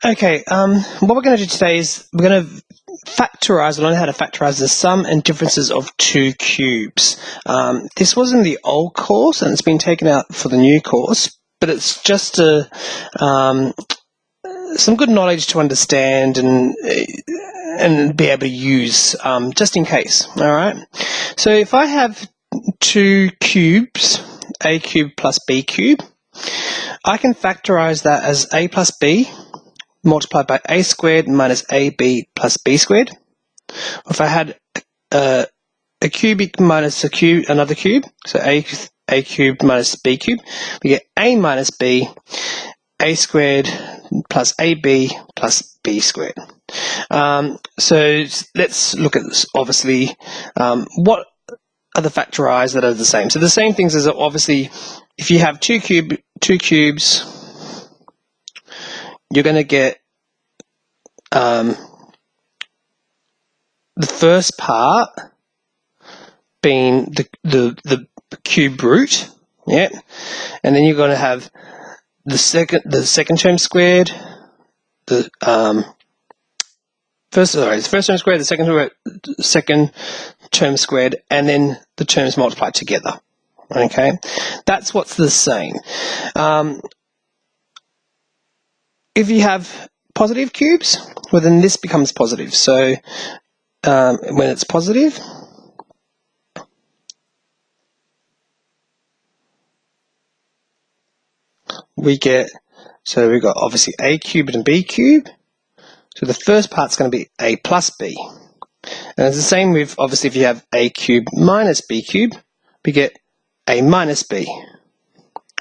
Okay, what we're going to do today is we're going to learn how to factorize the sum and differences of two cubes. This was in the old course and it's been taken out for the new course, but it's just some good knowledge to understand and be able to use just in case. All right. So if I have two cubes, a cubed plus b cubed, I can factorize that as a plus b multiplied by a squared minus ab plus b squared. If I had a cubic minus another cube, so a cubed minus b cubed, we get a minus b, a squared plus ab plus b squared. So let's look at this. Obviously, what are the factorized that are the same? So the same things as obviously, if you have two cubes, you're going to get the first part being the cube root, yeah, and then you're going to have the second term squared, the first term squared, the second term squared, and then the terms multiplied together. Okay, that's what's the same. If you have positive cubes, well then this becomes positive. So when it's positive, we've got obviously a cubed and b cubed. So the first part's going to be a plus b. And it's the same with, obviously, if you have a cubed minus b cubed, we get a minus b.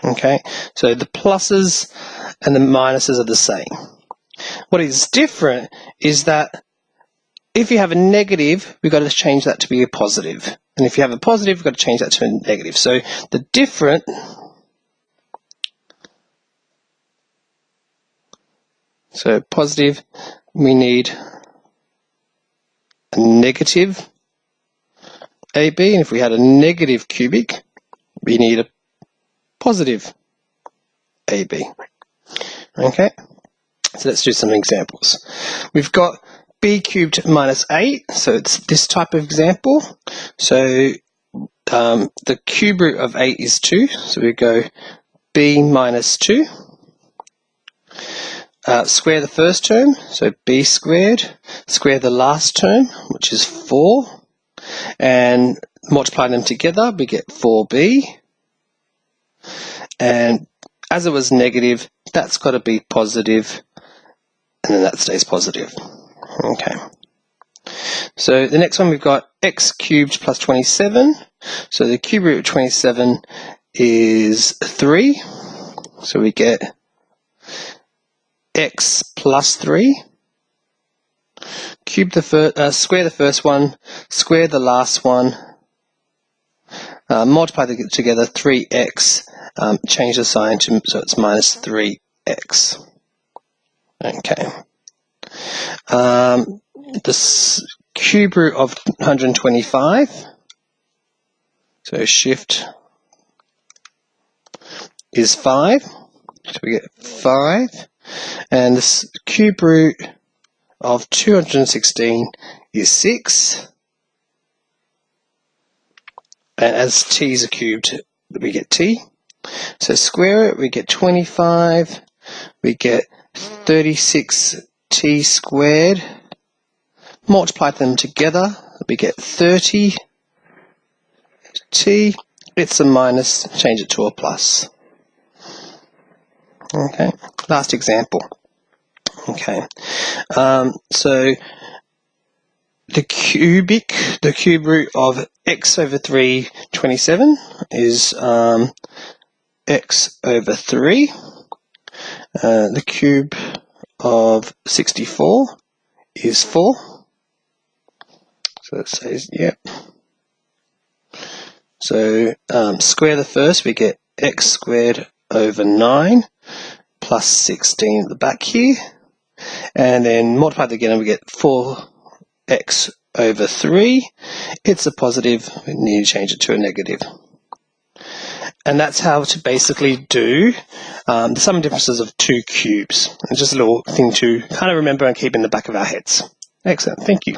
Okay, so the pluses and the minuses are the same. What is different is that if you have a negative, we've got to change that to be a positive. And if you have a positive, we've got to change that to a negative. So the different positive, we need a negative AB, and if we had a negative cubic, we need a positive AB. Okay, so let's do some examples. We've got b cubed minus 8, so it's this type of example. So the cube root of 8 is 2, so we go b minus 2. Square the first term, so b squared, square the last term, which is 4, and multiply them together, we get 4b, and as it was negative, that's got to be positive, and then that stays positive. Okay. So the next one, we've got x cubed plus 27, so the cube root of 27 is 3, so we get x plus 3, square the first one, square the last one, multiply them together, 3x, change the sign so it's minus 3x. Okay. The cube root of 125, so shift is 5, so we get 5. And the cube root of 216 is 6. And as t is a cubed, we get t. So square it, we get 25. We get 36t squared. Multiply them together, we get 30t. It's a minus, change it to a plus. Okay, last example. Okay, so the cube root of x over 3, 27 is x over 3. The cube of 64 is 4. So it says, yep. So square the first, we get x squared over 9 plus 16 at the back here, and then multiply it again and we get 4x over 3. It's a positive, we need to change it to a negative. And that's how to basically do the sum and differences of two cubes. It's just a little thing to kind of remember and keep in the back of our heads. Excellent. Thank you.